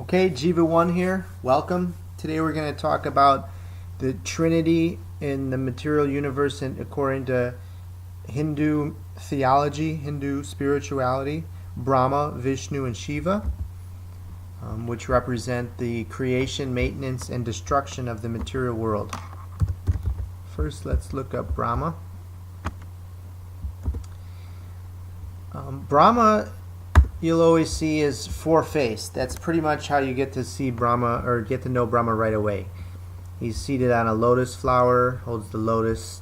Okay, Jiva 1 here. Welcome. Today we're going to talk about the Trinity in the material universe according to Hindu theology, Hindu spirituality, Brahma, Vishnu, and Shiva, which represent the creation, maintenance, and destruction of the material world. First, let's look up Brahma. Brahma, you'll always see is four-faced. That's pretty much how you get to see Brahma, or get to know Brahma right away. He's seated on a lotus flower, holds the lotus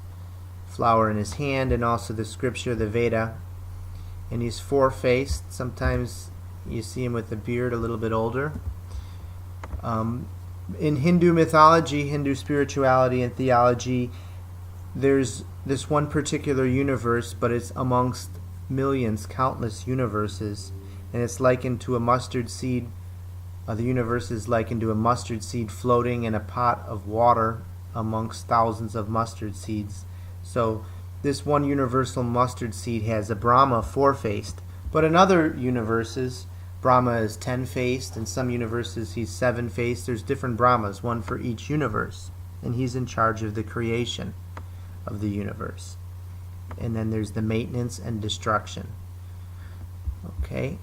flower in his hand, and also the scripture, the Veda. And he's four-faced. Sometimes you see him with a beard, a little bit older. In Hindu mythology, Hindu spirituality, and theology, there's this one particular universe, but it's amongst millions, countless universes, and it's likened to a mustard seed. The universe is likened to a mustard seed floating in a pot of water amongst thousands of mustard seeds. So this one universal mustard seed has a Brahma four-faced, but in other universes Brahma is 10-faced. In some universes he's 7-faced. There's different Brahmas, one for each universe, and he's in charge of the creation of the universe. And then there's the maintenance and destruction. Okay.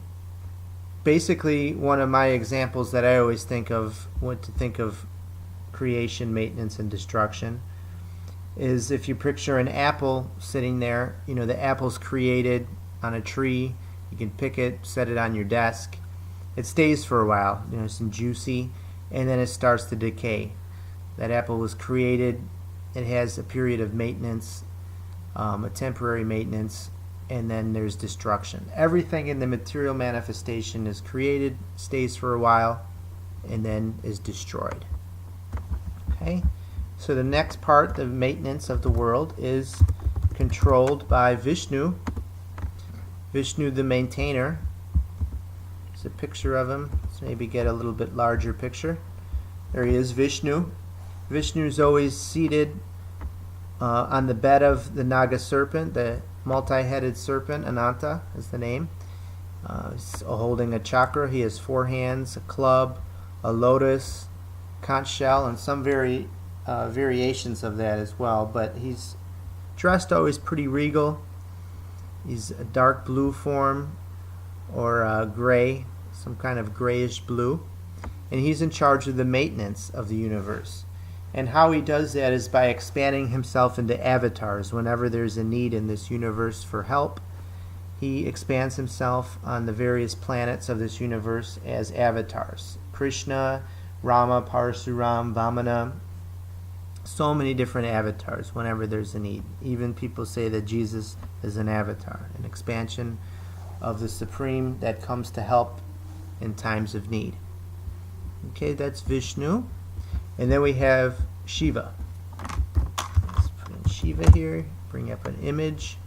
Basically, one of my examples that I always think of when to think of creation, maintenance, and destruction is if you picture an apple sitting there. You know, the apple's created on a tree. You can pick it, set it on your desk. It stays for a while, you know, it's juicy, and then it starts to decay. That apple was created. It has a period of maintenance, a temporary maintenance, and then there's destruction. Everything in the material manifestation is created, stays for a while, and then is destroyed. Okay, so the next part, the maintenance of the world, is controlled by Vishnu. Vishnu, the maintainer. There's a picture of him. Let's maybe get a little bit larger picture. There he is, Vishnu. Vishnu's always seated on the bed of the Naga serpent, the multi-headed serpent. Ananta is the name. He's holding a chakra. He has 4 hands, a club, a lotus, conch shell, and some variations of that as well. But he's dressed always pretty regal. He's a dark blue form, or gray, some kind of grayish blue. And he's in charge of the maintenance of the universe. And how he does that is by expanding himself into avatars. Whenever there's a need in this universe for help, he expands himself on the various planets of this universe as avatars. Krishna, Rama, Parasuram, Vamana. So many different avatars whenever there's a need. Even people say that Jesus is an avatar, an expansion of the Supreme that comes to help in times of need. Okay, that's Vishnu. And then we have Shiva. Let's put in Shiva here, bring up an image,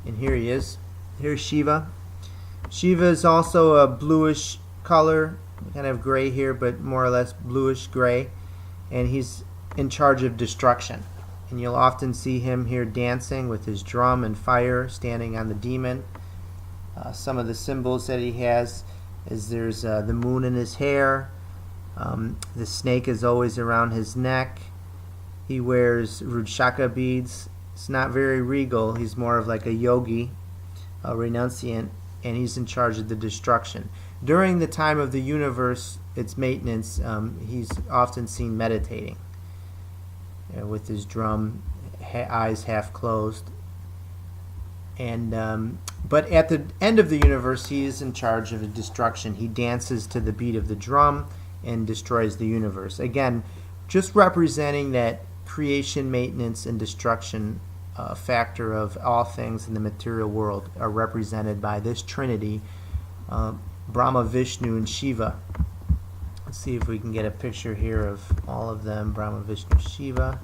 and here he is. Here's Shiva. Shiva is also a bluish color, kind of gray here, but more or less bluish gray, and he's in charge of destruction. And you'll often see him here dancing with his drum and fire, standing on the demon. Some of the symbols that he has is there's the moon in his hair. The snake is always around his neck. He wears Rudshaka beads. It's not very regal. He's more of like a yogi, a renunciant, and he's in charge of the destruction. During the time of the universe, its maintenance, he's often seen meditating with his drum, eyes half closed. And but at the end of the universe, he is in charge of the destruction. He dances to the beat of the drum and destroys the universe. Again, just representing that creation, maintenance, and destruction factor of all things in the material world are represented by this Trinity, Brahma, Vishnu, and Shiva. Let's see if we can get a picture here of all of them. Brahma, Vishnu, Shiva.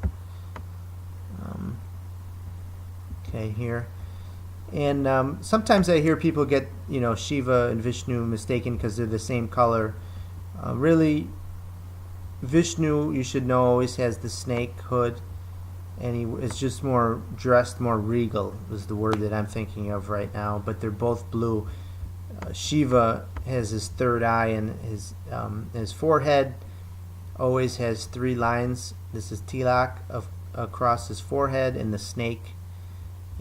Okay, here. And sometimes I hear people get, Shiva and Vishnu mistaken because they're the same color. Really, Vishnu, you should know, always has the snake hood, and he is just more dressed, more regal is the word that I'm thinking of right now, but they're both blue. Shiva has his third eye in his forehead. Always has 3 lines. This is tilak across his forehead, and the snake,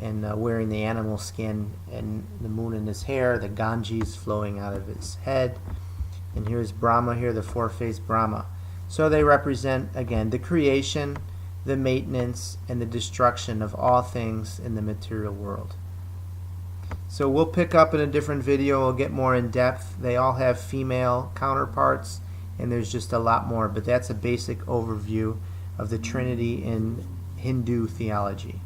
and wearing the animal skin, and the moon in his hair, the Ganges flowing out of his head. And here's Brahma here, the 4-faced Brahma. So they represent, again, the creation, the maintenance, and the destruction of all things in the material world. So we'll pick up in a different video. We'll get more in depth. They all have female counterparts, and there's just a lot more. But that's a basic overview of the Trinity in Hindu theology.